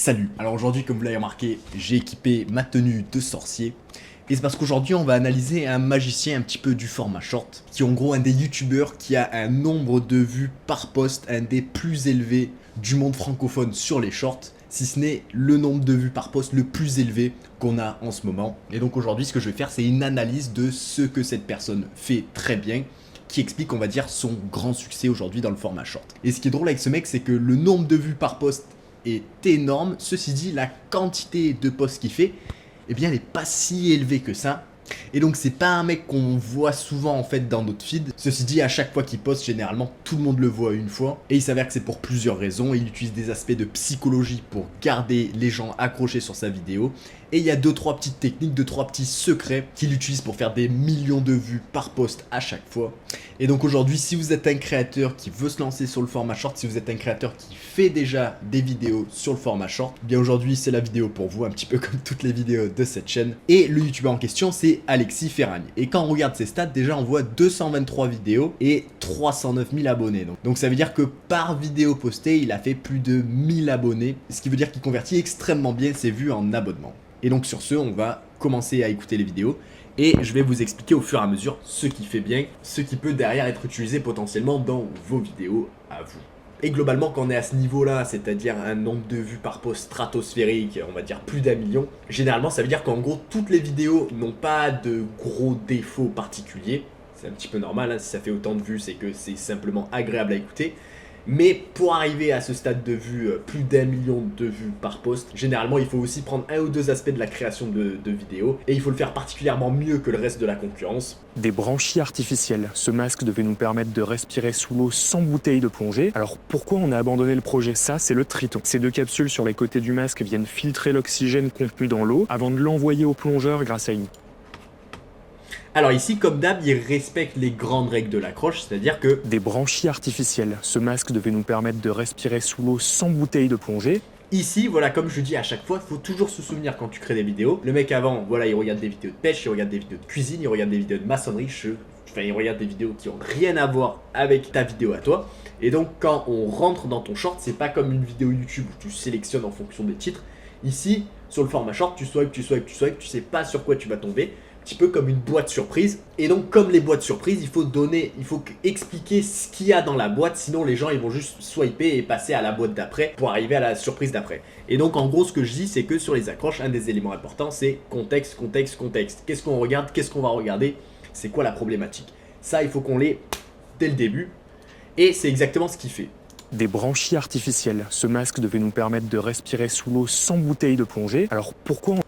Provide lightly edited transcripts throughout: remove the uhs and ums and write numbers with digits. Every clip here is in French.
Salut. Alors aujourd'hui, comme vous l'avez remarqué, j'ai équipé ma tenue de sorcier. Et c'est parce qu'aujourd'hui, on va analyser un magicien un petit peu du format short, qui est en gros un des youtubeurs qui a un nombre de vues par post, un des plus élevés du monde francophone sur les shorts, si ce n'est le nombre de vues par post le plus élevé qu'on a en ce moment. Et donc aujourd'hui, ce que je vais faire, c'est une analyse de ce que cette personne fait très bien, qui explique, on va dire, son grand succès aujourd'hui dans le format short. Et ce qui est drôle avec ce mec, c'est que le nombre de vues par post est énorme. Ceci dit, la quantité de posts qu'il fait, eh bien, elle n'est pas si élevée que ça. Et donc, c'est pas un mec qu'on voit souvent en fait dans notre feed. Ceci dit, à chaque fois qu'il poste, généralement, tout le monde le voit une fois. Et il s'avère que c'est pour plusieurs raisons. Il utilise des aspects de psychologie pour garder les gens accrochés sur sa vidéo. Et il y a 2-3 petites techniques, 2-3 petits secrets qu'il utilise pour faire des millions de vues par post à chaque fois. Et donc aujourd'hui, si vous êtes un créateur qui veut se lancer sur le format short, si vous êtes un créateur qui fait déjà des vidéos sur le format short, eh bien aujourd'hui c'est la vidéo pour vous, un petit peu comme toutes les vidéos de cette chaîne. Et le youtubeur en question, c'est Alexis Ferragni. Et quand on regarde ses stats, déjà on voit 223 vidéos et 309 000 abonnés. Donc ça veut dire que par vidéo postée, il a fait plus de 1000 abonnés, ce qui veut dire qu'il convertit extrêmement bien ses vues en abonnements. Et donc sur ce, on va commencer à écouter les vidéos et je vais vous expliquer au fur et à mesure ce qui fait bien, ce qui peut derrière être utilisé potentiellement dans vos vidéos à vous. Et globalement, quand on est à ce niveau-là, c'est-à-dire un nombre de vues par post stratosphérique, on va dire plus d'1 million, généralement ça veut dire qu'en gros toutes les vidéos n'ont pas de gros défauts particuliers. C'est un petit peu normal, hein, si ça fait autant de vues, c'est que c'est simplement agréable à écouter. Mais pour arriver à ce stade de vue, plus d'1 million de vues par post, généralement il faut aussi prendre un ou deux aspects de la création de vidéos et il faut le faire particulièrement mieux que le reste de la concurrence. Des branchies artificielles. Ce masque devait nous permettre de respirer sous l'eau sans bouteille de plongée. Alors pourquoi on a abandonné le projet? Ça, c'est le Triton. Ces deux capsules sur les côtés du masque viennent filtrer l'oxygène contenu dans l'eau avant de l'envoyer au plongeur grâce à une... Alors ici, comme d'hab, il respecte les grandes règles de l'accroche, c'est-à-dire que... Des branchies artificielles. Ce masque devait nous permettre de respirer sous l'eau sans bouteille de plongée. Ici, voilà, comme je dis à chaque fois, il faut toujours se souvenir quand tu crées des vidéos. Le mec avant, voilà, il regarde des vidéos de pêche, il regarde des vidéos de cuisine, il regarde des vidéos de maçonnerie, il regarde des vidéos qui ont rien à voir avec ta vidéo à toi. Et donc, quand on rentre dans ton short, c'est pas comme une vidéo YouTube où tu sélectionnes en fonction des titres. Ici, sur le format short, tu swipes, tu sais pas sur quoi tu vas tomber. Petit peu comme une boîte surprise. Et donc comme les boîtes surprises, il faut expliquer ce qu'il y a dans la boîte, sinon les gens ils vont juste swiper et passer à la boîte d'après pour arriver à la surprise d'après. Et donc en gros ce que je dis, c'est que sur les accroches, un des éléments importants c'est contexte, contexte, contexte. Qu'est-ce qu'on regarde, qu'est-ce qu'on va regarder, c'est quoi la problématique. Ça il faut qu'on l'ait dès le début et c'est exactement ce qu'il fait. Des branchies artificielles. Ce masque devait nous permettre de respirer sous l'eau sans bouteille de plongée. Alors pourquoi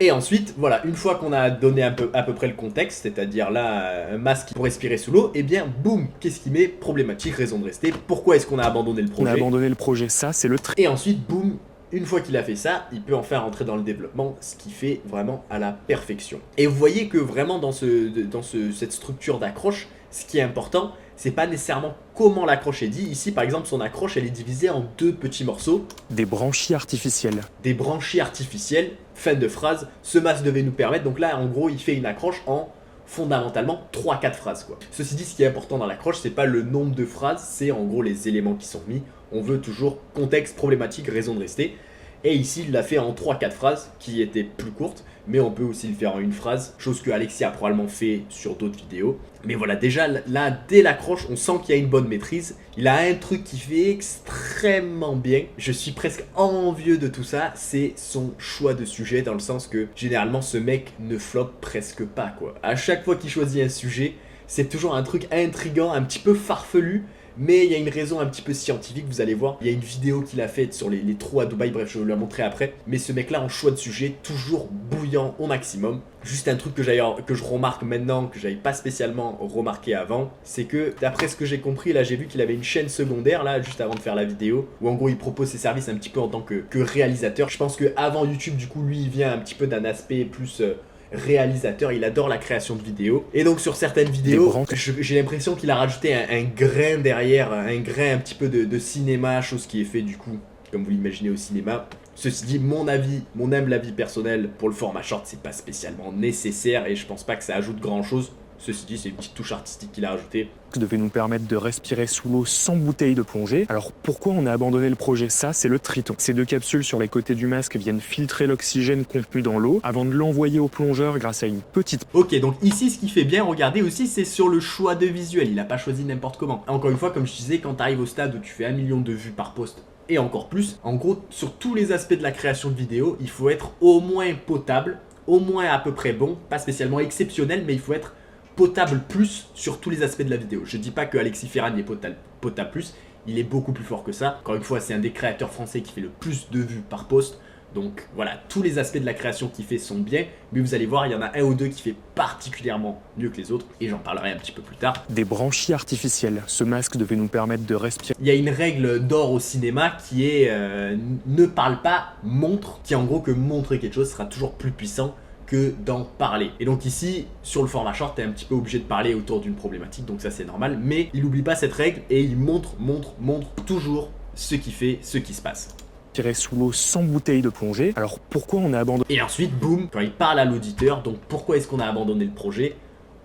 Et ensuite, voilà, une fois qu'on a donné à peu près le contexte, c'est-à-dire là, un masque pour respirer sous l'eau, et bien, boum, qu'est-ce qui met? Problématique, raison de rester. Pourquoi est-ce qu'on a abandonné le projet? On a abandonné le projet, ça c'est le Et ensuite, boum, une fois qu'il a fait ça, il peut enfin rentrer dans le développement, ce qui fait vraiment à la perfection. Et vous voyez que vraiment dans cette structure d'accroche, ce qui est important, c'est pas nécessairement comment l'accroche est dit. Ici, par exemple, son accroche, elle est divisée en deux petits morceaux. Des branchies artificielles. Des branchies artificielles, fin de phrase, ce masque devait nous permettre. Donc là, en gros, il fait une accroche en fondamentalement 3-4 phrases, quoi. Ceci dit, ce qui est important dans l'accroche, c'est pas le nombre de phrases, c'est en gros les éléments qui sont mis. On veut toujours contexte, problématique, raison de rester. Et ici, il l'a fait en 3-4 phrases qui étaient plus courtes, mais on peut aussi le faire en une phrase, chose que Alexis a probablement fait sur d'autres vidéos. Mais voilà, déjà là, dès l'accroche, on sent qu'il y a une bonne maîtrise. Il a un truc qui fait extrêmement bien. Je suis presque envieux de tout ça, c'est son choix de sujet, dans le sens que généralement ce mec ne floppe presque pas, quoi. À chaque fois qu'il choisit un sujet, c'est toujours un truc intriguant, un petit peu farfelu. Mais il y a une raison un petit peu scientifique, vous allez voir. Il y a une vidéo qu'il a faite sur les trous à Dubaï, bref, je vais vous la montrer après. Mais ce mec-là, en choix de sujet, toujours bouillant au maximum. Juste un truc que je remarque maintenant, que j'avais pas spécialement remarqué avant, c'est que d'après ce que j'ai compris, là j'ai vu qu'il avait une chaîne secondaire, là, juste avant de faire la vidéo, où en gros il propose ses services un petit peu en tant que réalisateur. Je pense qu'avant YouTube, du coup, lui, il vient un petit peu d'un aspect plus... réalisateur, il adore la création de vidéos. Et donc sur certaines vidéos, j'ai l'impression qu'il a rajouté un grain derrière, un grain un petit peu de cinéma, chose qui est fait du coup, comme vous l'imaginez au cinéma. Ceci dit, mon humble avis personnel pour le format short, c'est pas spécialement nécessaire et je pense pas que ça ajoute grand chose. Ceci dit, c'est une petite touche artistique qu'il a rajoutée. Devait nous permettre de respirer sous l'eau sans bouteille de plongée. Alors pourquoi on a abandonné le projet? Ça, c'est le Triton. Ces deux capsules sur les côtés du masque viennent filtrer l'oxygène contenu dans l'eau avant de l'envoyer au plongeur grâce à une petite... Ok, donc ici, ce qui fait bien, regardez aussi, c'est sur le choix de visuel. Il n'a pas choisi n'importe comment. Encore une fois, comme je disais, quand tu arrives au stade où tu fais 1 million de vues par post et encore plus, en gros, sur tous les aspects de la création de vidéos, il faut être au moins potable, au moins à peu près bon, pas spécialement exceptionnel, mais il faut être potable plus sur tous les aspects de la vidéo. Je dis pas que Alexis Ferran est potable plus, il est beaucoup plus fort que ça. Encore une fois, c'est un des créateurs français qui fait le plus de vues par post. Donc voilà, tous les aspects de la création qu'il fait sont bien, mais vous allez voir, il y en a un ou deux qui fait particulièrement mieux que les autres, et j'en parlerai un petit peu plus tard. Des branchies artificielles. Ce masque devait nous permettre de respirer. Il y a une règle d'or au cinéma qui est ne parle pas, montre, qui est en gros que montrer quelque chose sera toujours plus puissant que d'en parler. Et donc ici, sur le format short, tu es un petit peu obligé de parler autour d'une problématique, donc ça c'est normal, mais il n'oublie pas cette règle et il montre toujours ce qui fait, ce qui se passe. Sous l'eau sans bouteille de plongée. Alors pourquoi on a abandonné? Et ensuite, boum, quand il parle à l'auditeur, donc pourquoi est-ce qu'on a abandonné le projet?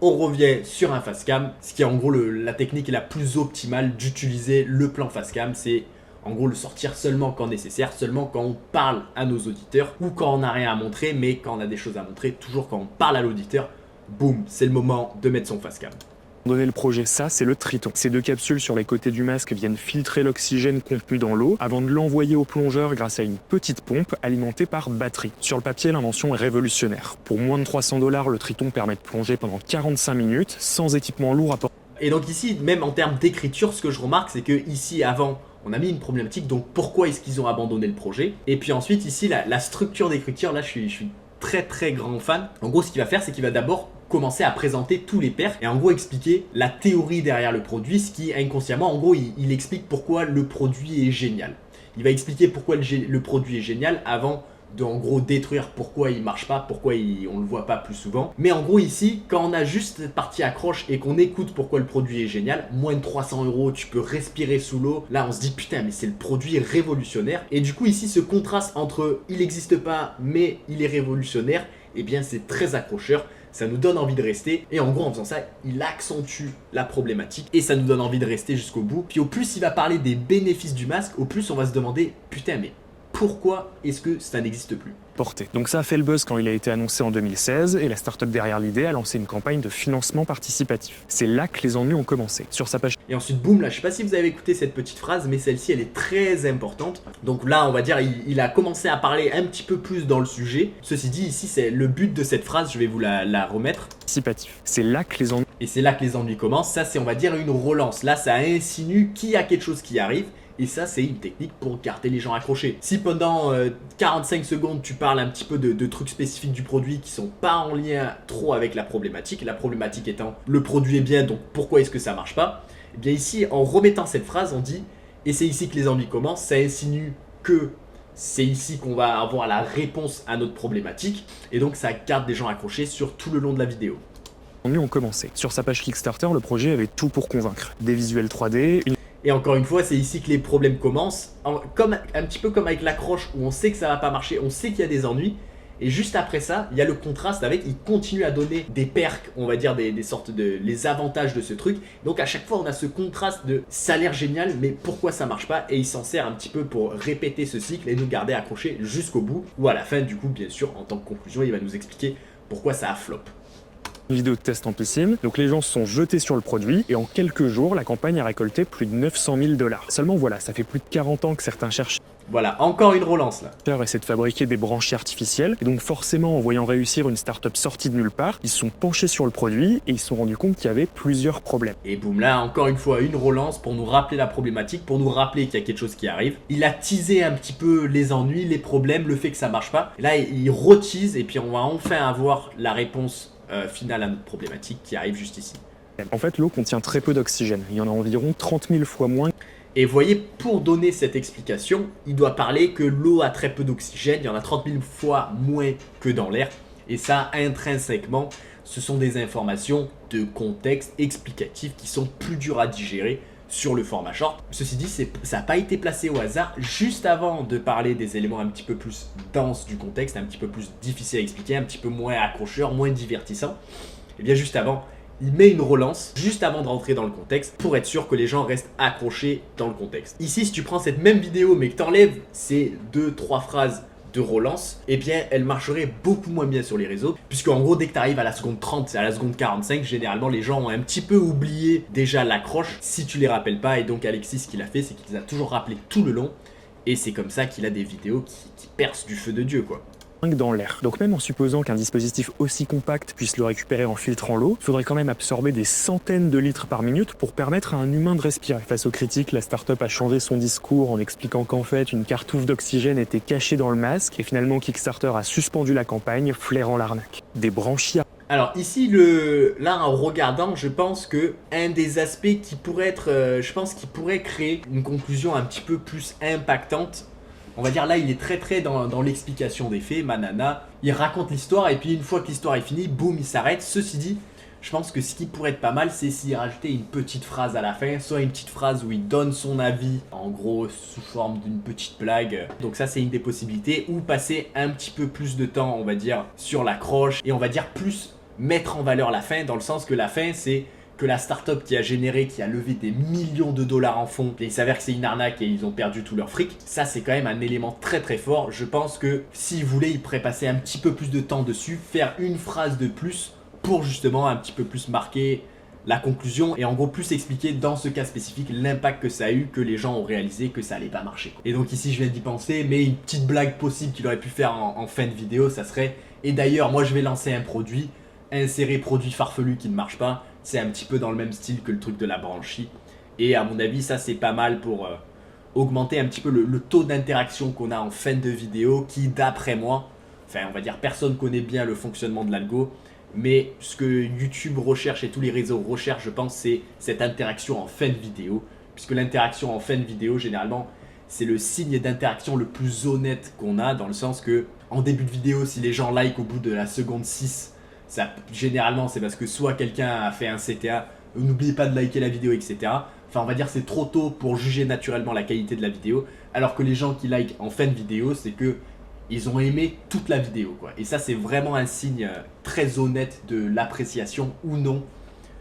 On revient sur un face cam, ce qui est en gros la technique la plus optimale d'utiliser le plan face cam, c'est en gros le sortir seulement quand nécessaire, seulement quand on parle à nos auditeurs ou quand on n'a rien à montrer, mais quand on a des choses à montrer, toujours quand on parle à l'auditeur, boum, c'est le moment de mettre son face cam. Donner le projet, ça c'est le Triton. Ces deux capsules sur les côtés du masque viennent filtrer l'oxygène contenu dans l'eau avant de l'envoyer au plongeur grâce à une petite pompe alimentée par batterie. Sur le papier, l'invention est révolutionnaire. Pour moins de 300 $, le Triton permet de plonger pendant 45 minutes sans équipement lourd à porter. Et donc ici, même en termes d'écriture, ce que je remarque, c'est que ici avant, on a mis une problématique, donc pourquoi est-ce qu'ils ont abandonné le projet? Et puis ensuite ici, la structure d'écriture, là je suis très grand fan. En gros, ce qu'il va faire, c'est qu'il va d'abord commencer à présenter tous les pairs et en gros expliquer la théorie derrière le produit, ce qui inconsciemment, en gros, il explique pourquoi le produit est génial. Il va expliquer pourquoi le produit est génial avant de en gros détruire pourquoi il marche pas, pourquoi on le voit pas plus souvent. Mais en gros ici, quand on a juste cette partie accroche et qu'on écoute pourquoi le produit est génial, moins de 300 €, tu peux respirer sous l'eau. Là on se dit putain mais c'est le produit révolutionnaire. Et du coup ici ce contraste entre il n'existe pas mais il est révolutionnaire, eh bien c'est très accrocheur. Ça nous donne envie de rester et en gros en faisant ça il accentue la problématique et ça nous donne envie de rester jusqu'au bout. Puis au plus il va parler des bénéfices du masque, au plus on va se demander putain mais pourquoi est-ce que ça n'existe plus? Donc ça a fait le buzz quand il a été annoncé en 2016 et la startup derrière l'idée a lancé une campagne de financement participatif. C'est là que les ennuis ont commencé. Sur sa page... Et ensuite, boum, là, je sais pas si vous avez écouté cette petite phrase, mais celle-ci, elle est très importante. Donc là, on va dire, il a commencé à parler un petit peu plus dans le sujet. Ceci dit, ici, c'est le but de cette phrase, je vais vous la remettre. Participatif. C'est là que les ennuis... Et c'est là que les ennuis commencent. Ça, c'est, on va dire, une relance. Là, ça insinue qu'il y a quelque chose qui arrive. Et ça, c'est une technique pour garder les gens accrochés. Si pendant 45 secondes, tu parles un petit peu de trucs spécifiques du produit qui sont pas en lien trop avec la problématique étant le produit est bien, donc pourquoi est-ce que ça marche pas? Et bien ici, en remettant cette phrase, on dit, et c'est ici que les ennuis commencent, ça insinue que c'est ici qu'on va avoir la réponse à notre problématique, et donc ça garde des gens accrochés sur tout le long de la vidéo. Les ennuis ont commencé. Sur sa page Kickstarter, le projet avait tout pour convaincre. Des visuels 3D, Et encore une fois, c'est ici que les problèmes commencent. Un petit peu comme avec l'accroche où on sait que ça va pas marcher, on sait qu'il y a des ennuis. Et juste après ça, il y a le contraste avec, il continue à donner des perks, on va dire des sortes de les avantages de ce truc. Donc à chaque fois, on a ce contraste de ça a l'air génial, mais pourquoi ça marche pas? Et il s'en sert un petit peu pour répéter ce cycle et nous garder accrochés jusqu'au bout. Ou à la fin, du coup, bien sûr, en tant que conclusion, il va nous expliquer pourquoi ça a flop. Vidéo de test en piscine, donc les gens se sont jetés sur le produit et en quelques jours, la campagne a récolté plus de 900 000 $. Seulement voilà, ça fait plus de 40 ans que certains chercheurs Voilà, encore une relance là. essaient de fabriquer des branchies artificielles et donc forcément en voyant réussir une startup sortie de nulle part, ils se sont penchés sur le produit et ils se sont rendus compte qu'il y avait plusieurs problèmes. Et boum, là encore une fois une relance pour nous rappeler la problématique, pour nous rappeler qu'il y a quelque chose qui arrive. Il a teasé un petit peu les ennuis, les problèmes, le fait que ça marche pas. Et là il re-tease et puis on va enfin avoir la réponse finale à notre problématique qui arrive juste ici. En fait, l'eau contient très peu d'oxygène. Il y en a environ 30 000 fois moins. Et vous voyez, pour donner cette explication, il doit parler que l'eau a très peu d'oxygène, il y en a 30 000 fois moins que dans l'air. Et ça, intrinsèquement, ce sont des informations de contexte explicatif qui sont plus dures à digérer sur le format short. Ceci dit, ça n'a pas été placé au hasard. Juste avant de parler des éléments un petit peu plus denses du contexte, un petit peu plus difficile à expliquer, un petit peu moins accrocheur, moins divertissant, et bien juste avant, il met une relance juste avant de rentrer dans le contexte pour être sûr que les gens restent accrochés dans le contexte. Ici, si tu prends cette même vidéo mais que tu enlèves ces 2-3 phrases de relance, eh bien elle marcherait beaucoup moins bien sur les réseaux, puisque en gros dès que tu arrives à la seconde 30, à la seconde 45, généralement les gens ont un petit peu oublié déjà l'accroche si tu les rappelles pas, et donc Alexis, ce qu'il a fait, c'est qu'il les a toujours rappelés tout le long, et c'est comme ça qu'il a des vidéos qui percent du feu de Dieu, quoi. Dans l'air. Donc même en supposant qu'un dispositif aussi compact puisse le récupérer en filtrant l'eau, il faudrait quand même absorber des centaines de litres par minute pour permettre à un humain de respirer. Face aux critiques, la start-up a changé son discours en expliquant qu'en fait une cartouche d'oxygène était cachée dans le masque, et finalement Kickstarter a suspendu la campagne, flairant l'arnaque. Des branchies. Alors ici, là en regardant, je pense que un des aspects qui pourrait être, je pense qu'il pourrait créer une conclusion un petit peu plus impactante. On va dire là, il est très dans l'explication des faits, Manana. Il raconte l'histoire et puis une fois que l'histoire est finie, boum, il s'arrête. Ceci dit, je pense que ce qui pourrait être pas mal, c'est s'il rajoutait une petite phrase à la fin, soit une petite phrase où il donne son avis, en gros sous forme d'une petite blague. Donc ça, c'est une des possibilités. Ou passer un petit peu plus de temps, on va dire, sur l'accroche et on va dire plus mettre en valeur la fin, dans le sens que la fin, c'est que la startup qui a levé des millions de dollars en fonds, et il s'avère que c'est une arnaque et ils ont perdu tout leur fric, ça c'est quand même un élément très fort. Je pense que s'ils voulaient, ils pourraient passer un petit peu plus de temps dessus, faire une phrase de plus pour justement un petit peu plus marquer la conclusion et en gros plus expliquer dans ce cas spécifique l'impact que ça a eu, que les gens ont réalisé que ça allait pas marcher. Et donc ici je viens d'y penser, mais une petite blague possible qu'il aurait pu faire en fin de vidéo, ça serait: et d'ailleurs moi je vais lancer un produit, insérer produit farfelu qui ne marche pas. C'est un petit peu dans le même style que le truc de la branchie. Et à mon avis, ça c'est pas mal pour augmenter un petit peu le taux d'interaction qu'on a en fin de vidéo, qui d'après moi, enfin on va dire personne connaît bien le fonctionnement de l'algo, mais ce que YouTube recherche et tous les réseaux recherchent, je pense, c'est cette interaction en fin de vidéo. Puisque l'interaction en fin de vidéo, généralement, c'est le signe d'interaction le plus honnête qu'on a, dans le sens que en début de vidéo, si les gens like au bout de la seconde 6, ça, généralement, c'est parce que soit quelqu'un a fait un CTA, n'oubliez pas de liker la vidéo, etc. Enfin, on va dire c'est trop tôt pour juger naturellement la qualité de la vidéo. Alors que les gens qui like en fin de vidéo, c'est que ils ont aimé toute la vidéo, quoi. Et ça, c'est vraiment un signe très honnête de l'appréciation ou non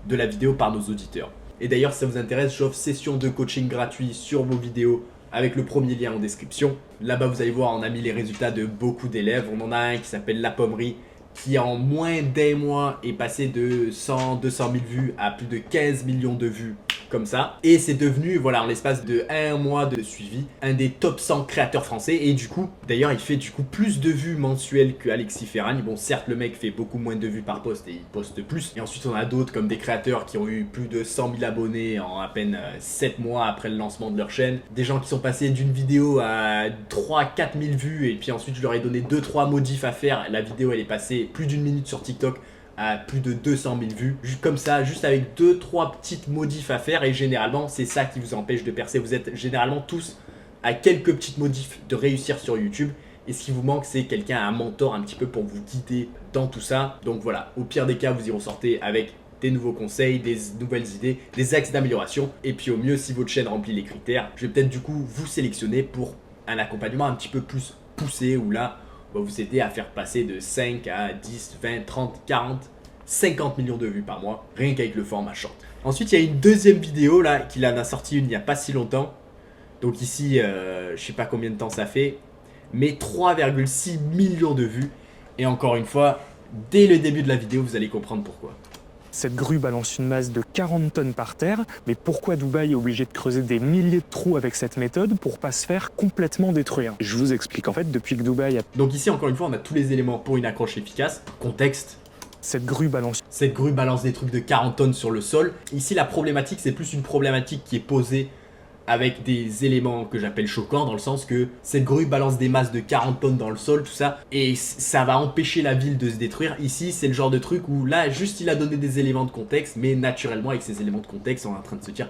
de la vidéo par nos auditeurs. Et d'ailleurs, si ça vous intéresse, j'offre session de coaching gratuit sur vos vidéos avec le premier lien en description. Là-bas, vous allez voir, on a mis les résultats de beaucoup d'élèves. On en a un qui s'appelle La Pommerie, qui en moins d'un mois est passé de 100-200 000 vues à plus de 15 millions de vues comme ça. Et c'est devenu, voilà, en l'espace de 1 mois de suivi, un des top 100 créateurs français. Et du coup, d'ailleurs, il fait du coup plus de vues mensuelles que Alexis Ferragni. Bon, certes, le mec fait beaucoup moins de vues par post et il poste plus. Et ensuite, on a d'autres comme des créateurs qui ont eu plus de 100 000 abonnés en à peine 7 mois après le lancement de leur chaîne. Des gens qui sont passés d'une vidéo à 3-4 000 vues et puis ensuite, je leur ai donné 2-3 modifs à faire. La vidéo, elle est passée plus d'une minute sur TikTok à plus de 200 000 vues, juste comme ça, juste avec 2-3 petites modifs à faire, et généralement c'est ça qui vous empêche de percer. Vous êtes généralement tous à quelques petites modifs de réussir sur YouTube, et ce qui vous manque, c'est quelqu'un, un mentor un petit peu pour vous guider dans tout ça. Donc voilà, au pire des cas, vous y ressortez avec des nouveaux conseils, des nouvelles idées, des axes d'amélioration, et puis au mieux, si votre chaîne remplit les critères, je vais peut-être du coup vous sélectionner pour un accompagnement un petit peu plus poussé, où là va vous aider à faire passer de 5 à 10, 20, 30, 40, 50 millions de vues par mois, rien qu'avec le format short. Ensuite, il y a une deuxième vidéo là, qu'il en a sorti une il n'y a pas si longtemps. Donc ici, je sais pas combien de temps ça fait, mais 3,6 millions de vues. Et encore une fois, dès le début de la vidéo, vous allez comprendre pourquoi. Cette grue balance une masse de 40 tonnes par terre, mais pourquoi Dubaï est obligé de creuser des milliers de trous avec cette méthode pour pas se faire complètement détruire? Je vous explique, en fait, depuis que Dubaï a... Donc ici, encore une fois, on a tous les éléments pour une accroche efficace. Contexte. Cette grue balance des trucs de 40 tonnes sur le sol. Ici, la problématique, c'est plus une problématique qui est posée avec des éléments que j'appelle choquants, dans le sens que cette grue balance des masses de 40 tonnes dans le sol, tout ça, et ça va empêcher la ville de se détruire. Ici, c'est le genre de truc où là, juste il a donné des éléments de contexte, mais naturellement, avec ces éléments de contexte, on est en train de se dire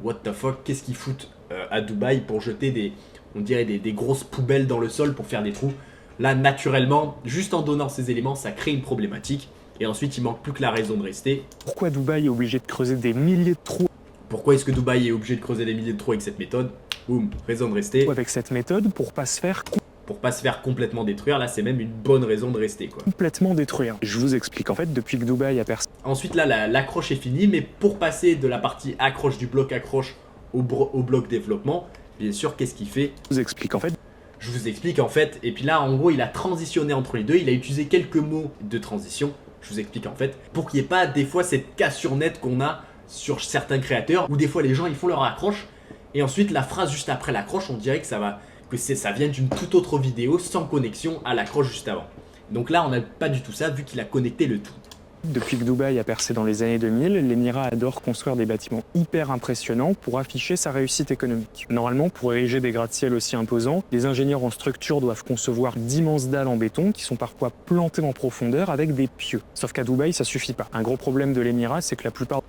what the fuck, qu'est-ce qu'ils foutent à Dubaï pour jeter on dirait des grosses poubelles dans le sol pour faire des trous. Là, naturellement, juste en donnant ces éléments, ça crée une problématique. Et ensuite, il manque plus que la raison de rester. Pourquoi Dubaï est obligé de creuser des milliers de trous? Pourquoi est-ce que Dubaï est obligé de creuser des milliers de trous avec cette méthode? Boum, raison de rester. Avec cette méthode pour pas se faire pour pas se faire complètement détruire. Là, c'est même une bonne raison de rester, quoi. Complètement détruire. Je vous explique. En fait, depuis que Dubaï a percé... Ensuite, là, l'accroche est finie, mais pour passer de la partie accroche du bloc accroche au bloc développement, bien sûr, qu'est-ce qu'il fait? Je vous explique. En fait, je vous explique en fait, et puis là en gros il a transitionné entre les deux, il a utilisé quelques mots de transition, je vous explique en fait, pour qu'il n'y ait pas des fois cette cassure nette qu'on a sur certains créateurs, où des fois les gens ils font leur accroche, et ensuite la phrase juste après l'accroche, on dirait que ça vient d'une toute autre vidéo sans connexion à l'accroche juste avant. Donc là on n'a pas du tout ça vu qu'il a connecté le tout. depuis que Dubaï a percé dans les années 2000, l'Émirat adore construire des bâtiments hyper impressionnants pour afficher sa réussite économique. Normalement, pour ériger des gratte-ciel aussi imposants, les ingénieurs en structure doivent concevoir d'immenses dalles en béton qui sont parfois plantées en profondeur avec des pieux. Sauf qu'à Dubaï, ça suffit pas. Un gros problème de l'Émirat, c'est que la plupart...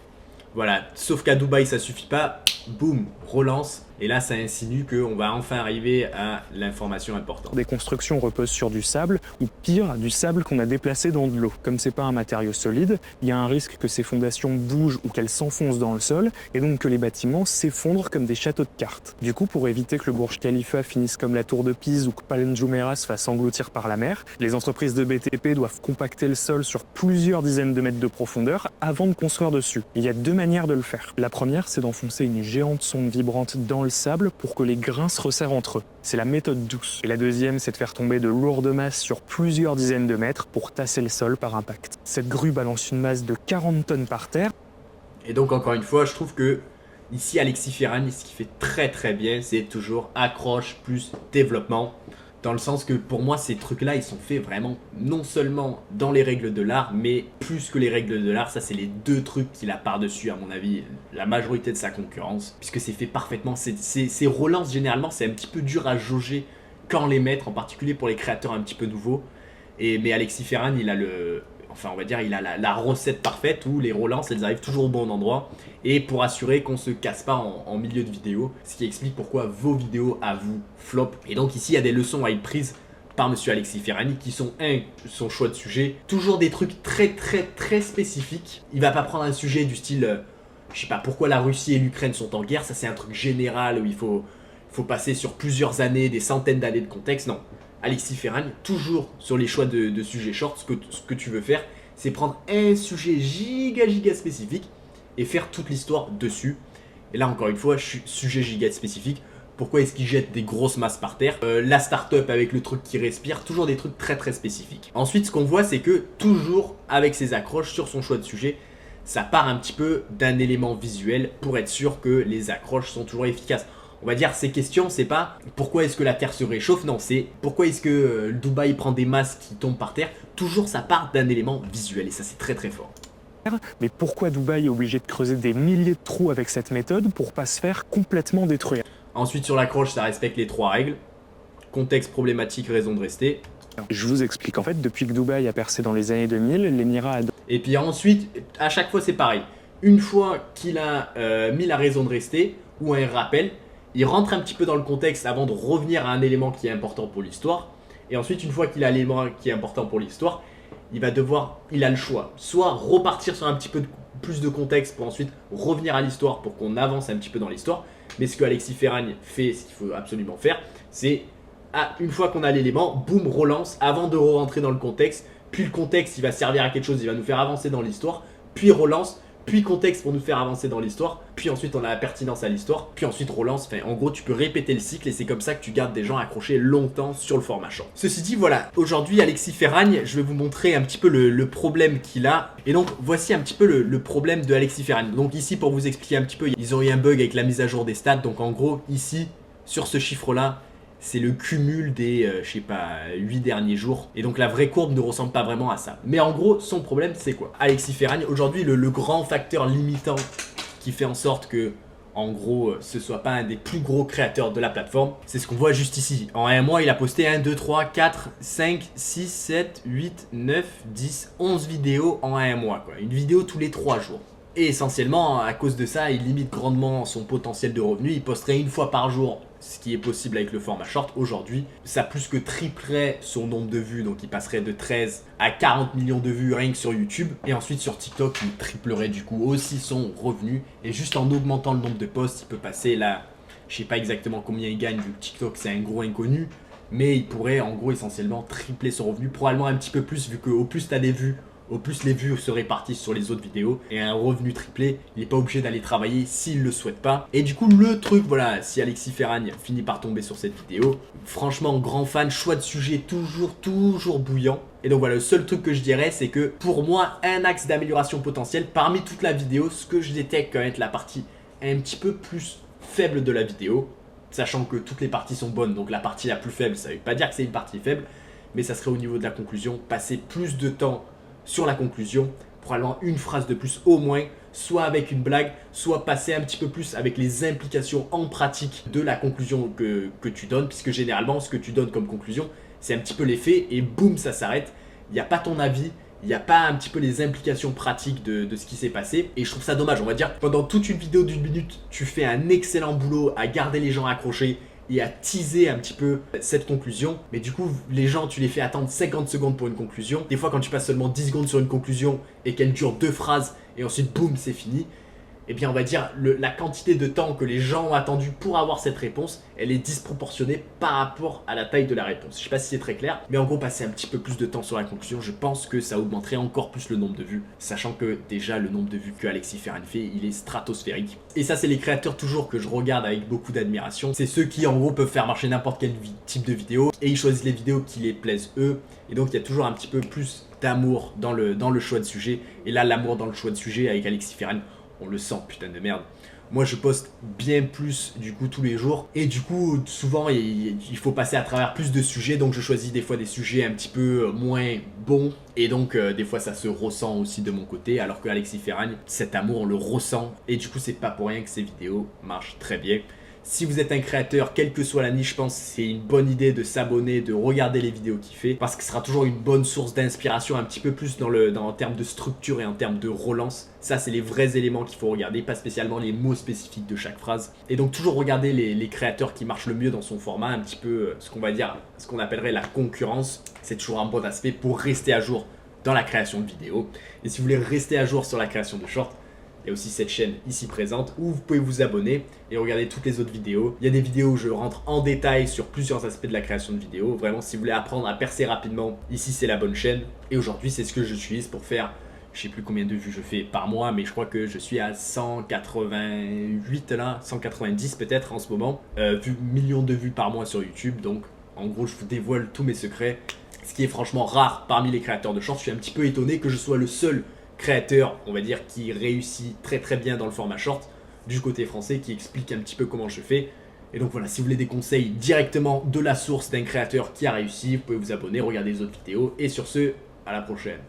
Voilà, sauf qu'à Dubaï ça suffit pas, boum, relance, et là ça insinue qu'on va enfin arriver à l'information importante. Des constructions reposent sur du sable, ou pire, du sable qu'on a déplacé dans de l'eau. Comme c'est pas un matériau solide, il y a un risque que ces fondations bougent ou qu'elles s'enfoncent dans le sol, et donc que les bâtiments s'effondrent comme des châteaux de cartes. Du coup, pour éviter que le Burj Khalifa finisse comme la tour de Pise ou que Palm Jumeirah se fasse engloutir par la mer, les entreprises de BTP doivent compacter le sol sur plusieurs dizaines de mètres de profondeur avant de construire dessus. Il y a deux manière de le faire. La première, c'est d'enfoncer une géante sonde vibrante dans le sable pour que les grains se resserrent entre eux. C'est la méthode douce. Et la deuxième, c'est de faire tomber de lourdes masses sur plusieurs dizaines de mètres pour tasser le sol par impact. Cette grue balance une masse de 40 tonnes par terre. Et donc encore une fois, je trouve que ici Alexis Ferragni, ce qu'il fait très bien, c'est toujours accroche plus développement. Dans le sens que pour moi ces trucs là ils sont faits vraiment non seulement dans les règles de l'art, mais plus que les règles de l'art, ça c'est les deux trucs qu'il a par dessus à mon avis la majorité de sa concurrence, puisque c'est fait parfaitement. Ces relances généralement c'est un petit peu dur à jauger quand les mettre, en particulier pour les créateurs un petit peu nouveaux, mais Alexis Ferragni il a on va dire il a la recette parfaite où les relances elles arrivent toujours au bon endroit et pour assurer qu'on se casse pas en milieu de vidéo, ce qui explique pourquoi vos vidéos à vous flop. Et donc ici il y a des leçons à être prises par monsieur Alexis Ferragni qui sont son choix de sujet, toujours des trucs très spécifiques. Il va pas prendre un sujet du style je sais pas pourquoi la Russie et l'Ukraine sont en guerre, ça c'est un truc général où il faut passer sur plusieurs années, des centaines d'années de contexte. Non, Alexis Ferragni, toujours sur les choix de sujets short, ce que tu veux faire, c'est prendre un sujet giga spécifique et faire toute l'histoire dessus. Et là, encore une fois, sujet giga spécifique. Pourquoi est-ce qu'il jette des grosses masses par terre, la start-up avec le truc qui respire, toujours des trucs très spécifiques. Ensuite, ce qu'on voit, c'est que toujours avec ses accroches sur son choix de sujet, ça part un petit peu d'un élément visuel pour être sûr que les accroches sont toujours efficaces. On va dire ces questions, c'est pas pourquoi est-ce que la Terre se réchauffe, non, c'est pourquoi est-ce que Dubaï prend des masses qui tombent par terre. Toujours ça part d'un élément visuel et ça c'est très fort. Mais pourquoi Dubaï est obligé de creuser des milliers de trous avec cette méthode pour pas se faire complètement détruire? Ensuite sur l'accroche ça respecte les trois règles. Contexte problématique, raison de rester. Je vous explique, en fait depuis que Dubaï a percé dans les années 2000, l'Émirat a... Et puis ensuite, à chaque fois c'est pareil. Une fois qu'il a mis la raison de rester ou un rappel, il rentre un petit peu dans le contexte avant de revenir à un élément qui est important pour l'histoire. Et ensuite, une fois qu'il a l'élément qui est important pour l'histoire, il a le choix. Soit repartir sur un petit peu plus de contexte pour ensuite revenir à l'histoire pour qu'on avance un petit peu dans l'histoire. Mais ce que Alexis Ferragni fait, ce qu'il faut absolument faire, c'est une fois qu'on a l'élément, boum, relance avant de rentrer dans le contexte. Puis le contexte, il va servir à quelque chose, il va nous faire avancer dans l'histoire. Puis relance. Puis contexte pour nous faire avancer dans l'histoire, puis ensuite on a la pertinence à l'histoire, puis ensuite relance. Enfin, en gros tu peux répéter le cycle et c'est comme ça que tu gardes des gens accrochés longtemps sur le format short. Ceci dit, voilà, aujourd'hui Alexis Ferragni, je vais vous montrer un petit peu le problème qu'il a. Et donc voici un petit peu le problème de Alexis Ferragni. Donc ici pour vous expliquer un petit peu, ils ont eu un bug avec la mise à jour des stats. Donc en gros ici, sur ce chiffre là, c'est le cumul des, je sais pas, 8 derniers jours. Et donc la vraie courbe ne ressemble pas vraiment à ça. Mais en gros, son problème, c'est quoi? Alexis Ferragni, aujourd'hui, le grand facteur limitant qui fait en sorte que, en gros, ce soit pas un des plus gros créateurs de la plateforme, c'est ce qu'on voit juste ici. En un mois, il a posté 1, 2, 3, 4, 5, 6, 7, 8, 9, 10, 11 vidéos en un mois, quoi. Une vidéo tous les 3 jours. Et essentiellement, à cause de ça, il limite grandement son potentiel de revenus. Il posterait une fois par jour, ce qui est possible avec le format short. Aujourd'hui, ça plus que triplerait son nombre de vues. Donc il passerait de 13 à 40 millions de vues rien que sur YouTube. Et ensuite sur TikTok, il triplerait du coup aussi son revenu. Et juste en augmentant le nombre de posts, il peut passer là, je sais pas exactement combien il gagne vu que TikTok c'est un gros inconnu. mais il pourrait en gros essentiellement tripler son revenu, probablement un petit peu plus vu qu'au plus tu as des vues, au plus les vues se répartissent sur les autres vidéos, et un revenu triplé, il n'est pas obligé d'aller travailler s'il le souhaite pas. Et du coup le truc, voilà, si Alexis Ferragne finit par tomber sur cette vidéo, franchement grand fan, choix de sujet toujours bouillant. Et donc voilà, le seul truc que je dirais, c'est que pour moi, un axe d'amélioration potentielle parmi toute la vidéo, ce que je détecte quand même la partie un petit peu plus faible de la vidéo, sachant que toutes les parties sont bonnes, donc la partie la plus faible, ça veut pas dire que c'est une partie faible, mais ça serait au niveau de la conclusion, passer plus de temps sur la conclusion, probablement une phrase de plus au moins, soit avec une blague, soit passer un petit peu plus avec les implications en pratique de la conclusion que tu donnes, puisque généralement ce que tu donnes comme conclusion, c'est un petit peu l'effet et boum, ça s'arrête. Il n'y a pas ton avis, il n'y a pas un petit peu les implications pratiques de ce qui s'est passé. Et je trouve ça dommage, on va dire, pendant toute une vidéo d'1 minute, tu fais un excellent boulot à garder les gens accrochés et à teaser un petit peu cette conclusion. Mais du coup, les gens, tu les fais attendre 50 secondes pour une conclusion. Des fois, quand tu passes seulement 10 secondes sur une conclusion et qu'elle dure 2 phrases et ensuite, boum, c'est fini. Eh bien on va dire la quantité de temps que les gens ont attendu pour avoir cette réponse, elle est disproportionnée par rapport à la taille de la réponse. Je sais pas si c'est très clair, mais en gros passer un petit peu plus de temps sur la conclusion, je pense que ça augmenterait encore plus le nombre de vues, sachant que déjà le nombre de vues que Alexis Ferragne fait, il est stratosphérique. Et ça c'est les créateurs toujours que je regarde avec beaucoup d'admiration, c'est ceux qui en gros peuvent faire marcher n'importe quel type de vidéo, et ils choisissent les vidéos qui les plaisent eux, et donc il y a toujours un petit peu plus d'amour dans le choix de sujet, et là l'amour dans le choix de sujet avec Alexis Ferragne, on le sent, putain de merde. Moi je poste bien plus du coup tous les jours et du coup souvent il faut passer à travers plus de sujets, donc je choisis des fois des sujets un petit peu moins bons et donc des fois ça se ressent aussi de mon côté, alors que Alexis Ferragne, cet amour on le ressent et du coup c'est pas pour rien que ces vidéos marchent très bien. Si vous êtes un créateur, quelle que soit la niche, je pense que c'est une bonne idée de s'abonner, de regarder les vidéos qu'il fait, parce que ce sera toujours une bonne source d'inspiration, un petit peu plus en termes de structure et en termes de relance. Ça, c'est les vrais éléments qu'il faut regarder, pas spécialement les mots spécifiques de chaque phrase. Et donc toujours regarder les créateurs qui marchent le mieux dans son format, un petit peu ce qu'on va dire, ce qu'on appellerait la concurrence. C'est toujours un bon aspect pour rester à jour dans la création de vidéos. Et si vous voulez rester à jour sur la création de shorts, il y a aussi cette chaîne ici présente où vous pouvez vous abonner et regarder toutes les autres vidéos. Il y a des vidéos où je rentre en détail sur plusieurs aspects de la création de vidéos. Vraiment, si vous voulez apprendre à percer rapidement, ici c'est la bonne chaîne. Et aujourd'hui, c'est ce que j'utilise pour faire, je sais plus combien de vues je fais par mois, mais je crois que je suis à 188 là, 190 peut-être en ce moment. Millions de vues par mois sur YouTube, donc en gros, je vous dévoile tous mes secrets. Ce qui est franchement rare parmi les créateurs de shorts. Je suis un petit peu étonné que je sois le seul créateur, on va dire, qui réussit très bien dans le format short du côté français, qui explique un petit peu comment je fais. Et donc voilà, si vous voulez des conseils directement de la source d'un créateur qui a réussi, vous pouvez vous abonner, regarder les autres vidéos. Et sur ce, à la prochaine.